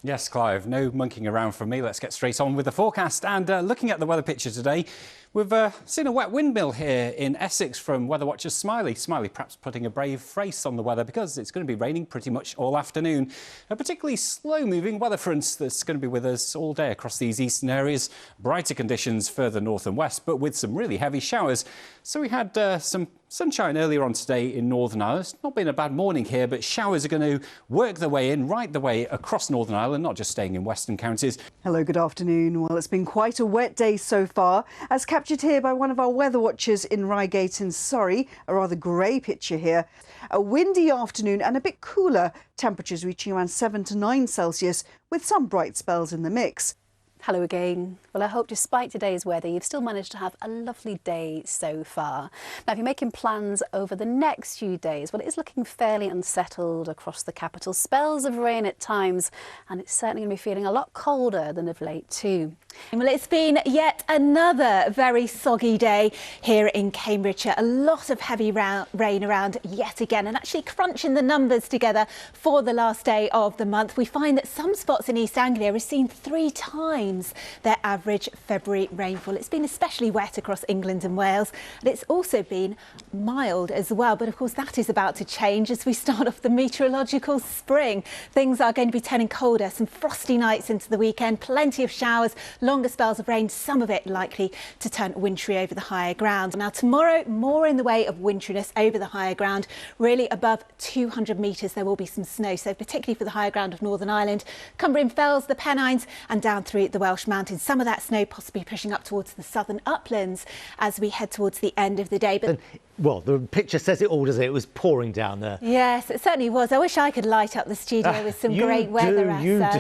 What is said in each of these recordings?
Yes, Clive, no monkeying around from me. Let's get straight on with the forecast. And looking at the weather picture today, we've seen a wet windmill here in Essex from weatherwatchers Smiley. Smiley perhaps putting a brave face on the weather because it's going to be raining pretty much all afternoon. A particularly slow-moving weather front that's going to be with us all day across these eastern areas. Brighter conditions further north and west, but with some really heavy showers. So we had some sunshine earlier on today in Northern Ireland. It's not been a bad morning here, but showers are going to work their way in right the way across Northern Ireland, not just staying in western counties. Hello, good afternoon. Well, it's been quite a wet day so far, as captured here by one of our weather watchers in Reigate in Surrey. A rather grey picture here. A windy afternoon and a bit cooler, temperatures reaching around 7 to 9 Celsius, with some bright spells in the mix. Hello again. Well, I hope despite today's weather, you've still managed to have a lovely day so far. Now, if you're making plans over the next few days, well, it is looking fairly unsettled across the capital. Spells of rain at times, and it's certainly going to be feeling a lot colder than of late too. Well, it's been yet another very soggy day here in Cambridgeshire. A lot of heavy rain around yet again, and actually crunching the numbers together for the last day of the month, we find that some spots in East Anglia are seeing 3 times their average February rainfall. It's been especially wet across England and Wales, and it's also been mild as well. But of course, that is about to change as we start off the meteorological spring. Things are going to be turning colder, some frosty nights into the weekend, plenty of showers, longer spells of rain, some of it likely to turn wintry over the higher ground. Now tomorrow, more in the way of wintriness over the higher ground, really above 200 metres there will be some snow, so particularly for the higher ground of Northern Ireland, Cumbrian Fells, the Pennines and down through the Welsh Mountains. Some of that snow possibly pushing up towards the southern uplands as we head towards the end of the day. But well, the picture says it all, doesn't it? It was pouring down there. Yes, it certainly was. I wish I could light up the studio with some great weather,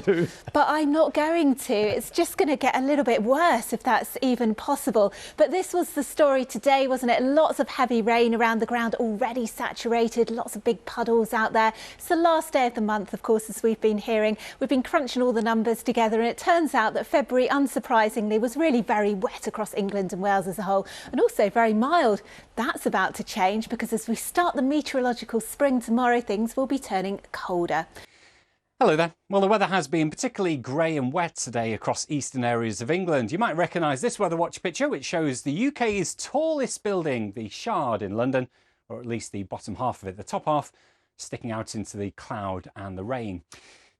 do. But I'm not going to. It's just going to get a little bit worse, if that's even possible. But this was the story today, wasn't it? Lots of heavy rain around the ground, already saturated, lots of big puddles out there. It's the last day of the month, of course, as we've been hearing. We've been crunching all the numbers together, and it turns out that February, unsurprisingly, was really very wet across England and Wales as a whole, and also very mild. That's about to change, because as we start the meteorological spring tomorrow, things will be turning colder. Hello there. Well, the weather has been particularly grey and wet today across eastern areas of England. You might recognise this Weather Watch picture, which shows the UK's tallest building, the Shard in London, or at least the bottom half of it, the top half, sticking out into the cloud and the rain.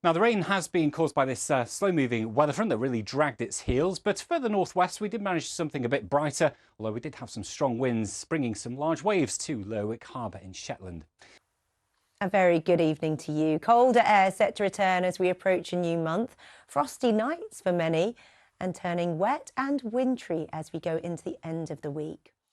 Now, the rain has been caused by this slow-moving weather front that really dragged its heels, but further northwest we did manage something a bit brighter, although we did have some strong winds bringing some large waves to Lerwick Harbour in Shetland. A very good evening to you. Colder air set to return as we approach a new month. Frosty nights for many, and turning wet and wintry as we go into the end of the week.